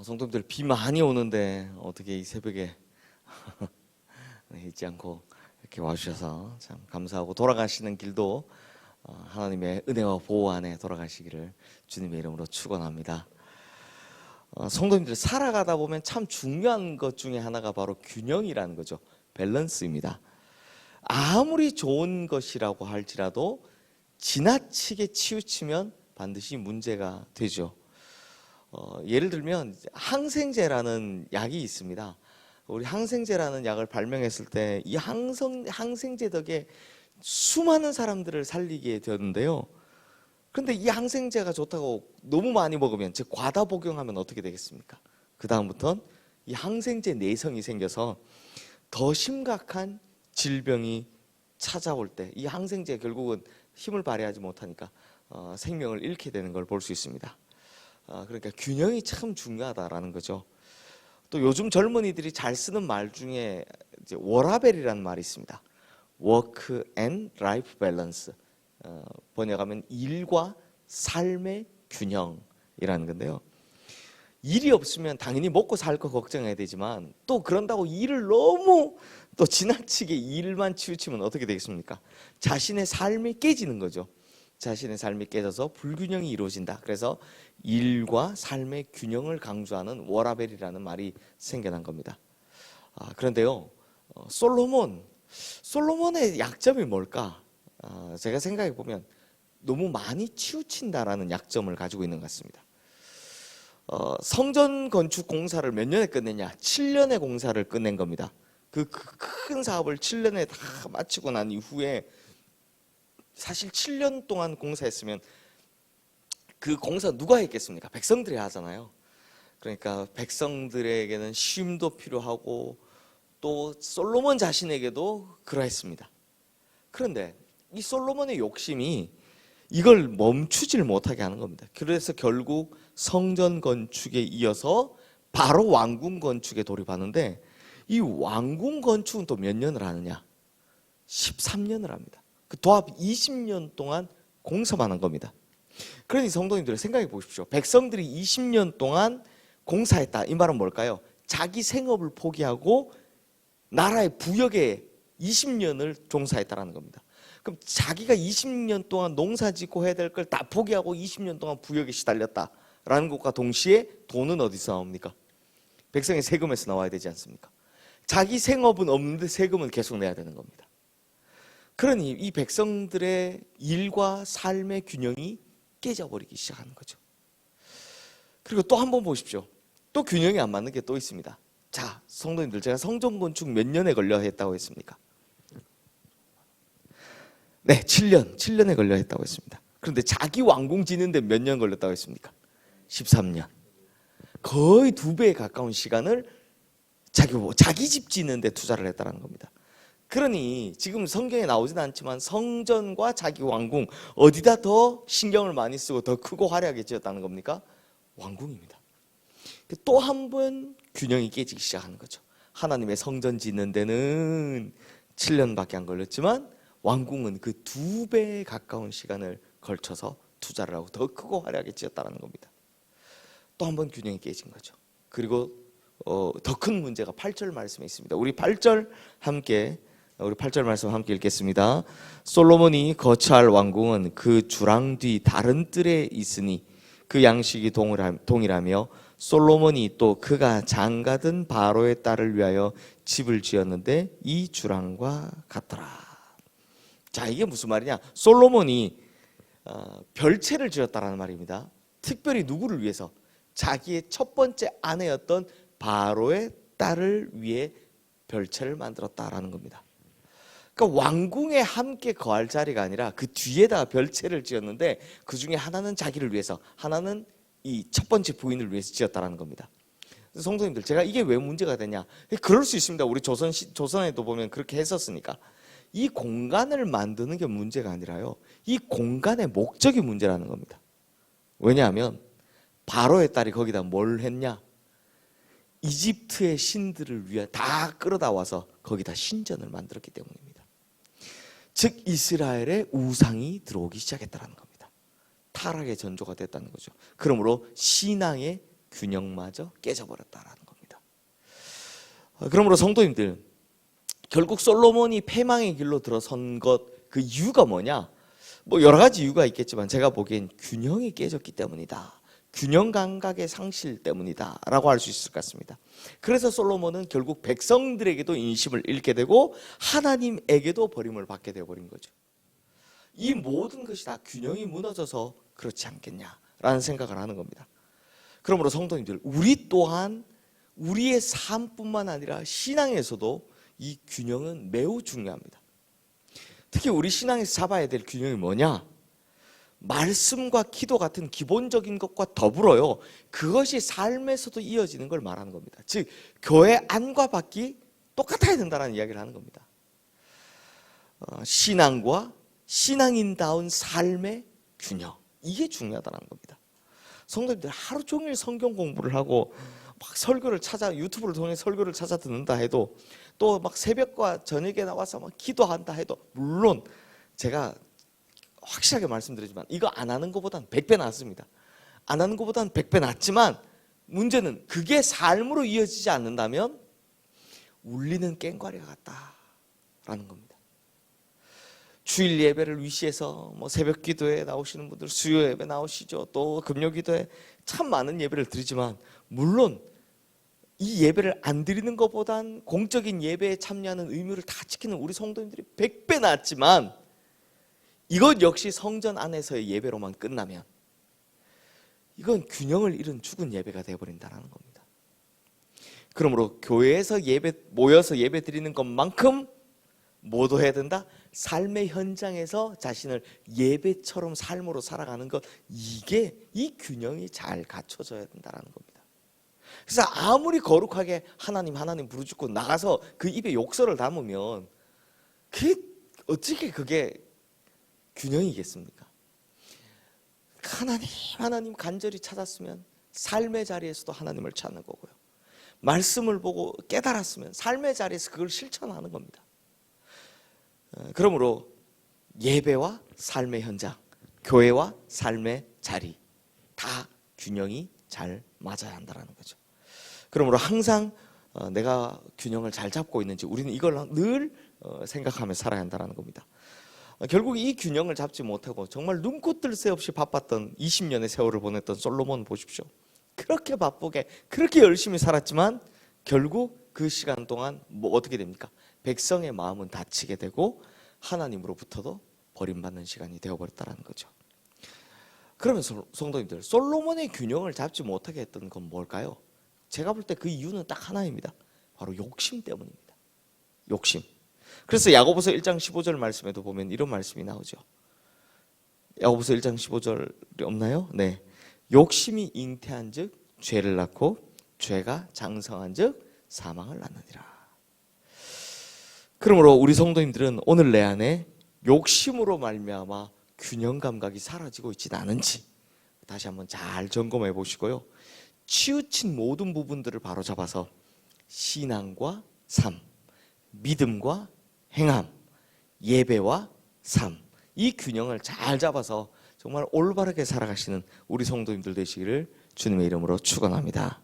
성도님들 비 많이 오는데 어떻게 이 새벽에 잊지 않고 이렇게 와주셔서 참 감사하고, 돌아가시는 길도 하나님의 은혜와 보호 안에 돌아가시기를 주님의 이름으로 축원합니다. 성도님들, 살아가다 보면 참 중요한 것 중에 하나가 바로 균형이라는 거죠. 밸런스입니다. 아무리 좋은 것이라고 할지라도 지나치게 치우치면 반드시 문제가 되죠. 예를 들면 항생제라는 약이 있습니다. 우리 항생제라는 약을 발명했을 때 이 항생제 덕에 수많은 사람들을 살리게 되었는데요. 그런데 이 항생제가 좋다고 너무 많이 먹으면, 즉 과다 복용하면 어떻게 되겠습니까? 그 다음부터는 이 항생제 내성이 생겨서 더 심각한 질병이 찾아올 때 이 항생제 결국은 힘을 발휘하지 못하니까 생명을 잃게 되는 걸 볼 수 있습니다. 그러니까 균형이 참 중요하다라는 거죠. 또 요즘 젊은이들이 잘 쓰는 말 중에 이제 워라밸이라는 말이 있습니다. Work and Life Balance. 번역하면 일과 삶의 균형이라는 건데요. 일이 없으면 당연히 먹고 살 거 걱정해야 되지만, 또 그런다고 일을 너무 또 지나치게 일만 치우치면 어떻게 되겠습니까? 자신의 삶이 깨지는 거죠. 자신의 삶이 깨져서 불균형이 이루어진다. 그래서 일과 삶의 균형을 강조하는 워라밸이라는 말이 생겨난 겁니다. 그런데요, 솔로몬의 약점이 뭘까? 제가 생각해 보면 너무 많이 치우친다라는 약점을 가지고 있는 것 같습니다. 성전 건축 공사를 몇 년에 끝냈냐? 7년의 공사를 끝낸 겁니다. 그 큰 사업을 7년에 다 마치고 난 이후에, 사실 7년 동안 공사했으면 그 공사 누가 했겠습니까? 백성들이 하잖아요. 그러니까 백성들에게는 쉼도 필요하고 또 솔로몬 자신에게도 그러했습니다. 그런데 이 솔로몬의 욕심이 이걸 멈추질 못하게 하는 겁니다. 그래서 결국 성전 건축에 이어서 바로 왕궁 건축에 돌입하는데, 이 왕궁 건축은 또 몇 년을 하느냐? 13년을 합니다. 그 도합 20년 동안 공사만 한 겁니다. 그러니 성도님들 생각해 보십시오. 백성들이 20년 동안 공사했다. 이 말은 뭘까요? 자기 생업을 포기하고 나라의 부역에 20년을 종사했다라는 겁니다. 그럼 자기가 20년 동안 농사 짓고 해야 될 걸 다 포기하고 20년 동안 부역에 시달렸다라는 것과 동시에 돈은 어디서 나옵니까? 백성의 세금에서 나와야 되지 않습니까? 자기 생업은 없는데 세금은 계속 내야 되는 겁니다. 그러니 이 백성들의 일과 삶의 균형이 깨져버리기 시작하는 거죠. 그리고 또 한 번 보십시오. 또 균형이 안 맞는 게 또 있습니다. 자, 성도님들, 제가 성전 건축 몇 년에 걸려 했다고 했습니까? 네, 7년에 걸려 했다고 했습니다. 그런데 자기 왕궁 짓는데 몇 년 걸렸다고 했습니까? 13년. 거의 2배에 가까운 시간을 자기 집 짓는데 투자를 했다는 겁니다. 그러니 지금 성경에 나오지는 않지만 성전과 자기 왕궁, 어디다 더 신경을 많이 쓰고 더 크고 화려하게 지었다는 겁니까? 왕궁입니다. 또 한 번 균형이 깨지기 시작하는 거죠. 하나님의 성전 짓는 데는 7년밖에 안 걸렸지만 왕궁은 그 2배에 가까운 시간을 걸쳐서 투자를 하고 더 크고 화려하게 지었다는 겁니다. 또 한 번 균형이 깨진 거죠. 그리고 더 큰 문제가 8절 말씀에 있습니다. 우리 8절 말씀 함께 읽겠습니다. 솔로몬이 거처할 왕궁은 그 주랑 뒤 다른 뜰에 있으니 그 양식이 동일하며 솔로몬이 또 그가 장가든 바로의 딸을 위하여 집을 지었는데 이 주랑과 같더라. 자, 이게 무슨 말이냐? 솔로몬이 별채를 지었다라는 말입니다. 특별히 누구를 위해서? 자기의 첫 번째 아내였던 바로의 딸을 위해 별채를 만들었다라는 겁니다. 그러니까 왕궁에 함께 거할 자리가 아니라 그 뒤에다 별채를 지었는데, 그 중에 하나는 자기를 위해서, 하나는 이 첫 번째 부인을 위해서 지었다라는 겁니다. 성도님들, 제가 이게 왜 문제가 되냐? 그럴 수 있습니다. 우리 조선에도 보면 그렇게 했었으니까. 이 공간을 만드는 게 문제가 아니라요, 이 공간의 목적이 문제라는 겁니다. 왜냐하면 바로의 딸이 거기다 뭘 했냐? 이집트의 신들을 위해 다 끌어다 와서 거기다 신전을 만들었기 때문입니다. 즉 이스라엘의 우상이 들어오기 시작했다는 겁니다. 타락의 전조가 됐다는 거죠. 그러므로 신앙의 균형마저 깨져버렸다라는 겁니다. 그러므로 성도님들, 결국 솔로몬이 패망의 길로 들어선 것, 그 이유가 뭐냐? 뭐 여러 가지 이유가 있겠지만 제가 보기엔 균형이 깨졌기 때문이다. 균형 감각의 상실 때문이다 라고 할 수 있을 것 같습니다. 그래서 솔로몬은 결국 백성들에게도 인심을 잃게 되고 하나님에게도 버림을 받게 되어버린 거죠. 이 모든 것이 다 균형이 무너져서 그렇지 않겠냐라는 생각을 하는 겁니다. 그러므로 성도님들, 우리 또한 우리의 삶뿐만 아니라 신앙에서도 이 균형은 매우 중요합니다. 특히 우리 신앙에서 잡아야 될 균형이 뭐냐? 말씀과 기도 같은 기본적인 것과 더불어요, 그것이 삶에서도 이어지는 걸 말하는 겁니다. 즉 교회 안과 밖이 똑같아야 된다는 이야기를 하는 겁니다. 신앙과 신앙인다운 삶의 균형, 이게 중요하다는 겁니다. 성도님들, 하루 종일 성경 공부를 하고 막 설교를 찾아, 유튜브를 통해 설교를 찾아 듣는다 해도, 또 막 새벽과 저녁에 나와서 막 기도한다 해도, 물론 제가 확실하게 말씀드리지만 이거 안 하는 것보단 100배 낫습니다. 안 하는 것보단 100배 낫지만 문제는 그게 삶으로 이어지지 않는다면 울리는 꽹과리가 같다라는 겁니다. 주일 예배를 위시해서 뭐 새벽 기도에 나오시는 분들, 수요 예배 나오시죠. 또 금요 기도에 참 많은 예배를 드리지만, 물론 이 예배를 안 드리는 것보단 공적인 예배에 참여하는 의무를 다 지키는 우리 성도님들이 100배 낫지만, 이것 역시 성전 안에서의 예배로만 끝나면 이건 균형을 잃은 죽은 예배가 되어버린다는 겁니다. 그러므로 교회에서 모여서 예배 드리는 것만큼 뭐도 해야 된다? 삶의 현장에서 자신을 예배처럼 삶으로 살아가는 것, 이게 이 균형이 잘 갖춰져야 된다는 겁니다. 그래서 아무리 거룩하게 하나님 부르짖고 나가서 그 입에 욕설을 담으면 그게 어떻게 그게 균형이겠습니까? 하나님 간절히 찾았으면 삶의 자리에서도 하나님을 찾는 거고요, 말씀을 보고 깨달았으면 삶의 자리에서 그걸 실천하는 겁니다. 그러므로 예배와 삶의 현장, 교회와 삶의 자리, 다 균형이 잘 맞아야 한다는 거죠. 그러므로 항상 내가 균형을 잘 잡고 있는지 우리는 이걸 늘 생각하며 살아야 한다는 겁니다. 결국 이 균형을 잡지 못하고 정말 눈코 뜰 새 없이 바빴던 20년의 세월을 보냈던 솔로몬 보십시오. 그렇게 바쁘게 그렇게 열심히 살았지만 결국 그 시간 동안 뭐 어떻게 됩니까? 백성의 마음은 다치게 되고 하나님으로부터도 버림받는 시간이 되어버렸다는 거죠. 그러면 성도님들, 솔로몬의 균형을 잡지 못하게 했던 건 뭘까요? 제가 볼 때 그 이유는 딱 하나입니다. 바로 욕심 때문입니다. 욕심. 그래서 야고보서 1장 15절 말씀에도 보면 이런 말씀이 나오죠. 야고보서 1장 15절이 없나요? 네. 욕심이 잉태한 즉 죄를 낳고 죄가 장성한 즉 사망을 낳느니라. 그러므로 우리 성도님들은 오늘 내 안에 욕심으로 말미암아 균형 감각이 사라지고 있지는 않은지 다시 한번 잘 점검해 보시고요, 치우친 모든 부분들을 바로잡아서 신앙과 삶, 믿음과 행함, 예배와 삶, 이 균형을 잘 잡아서 정말 올바르게 살아가시는 우리 성도님들 되시기를 주님의 이름으로 축원합니다.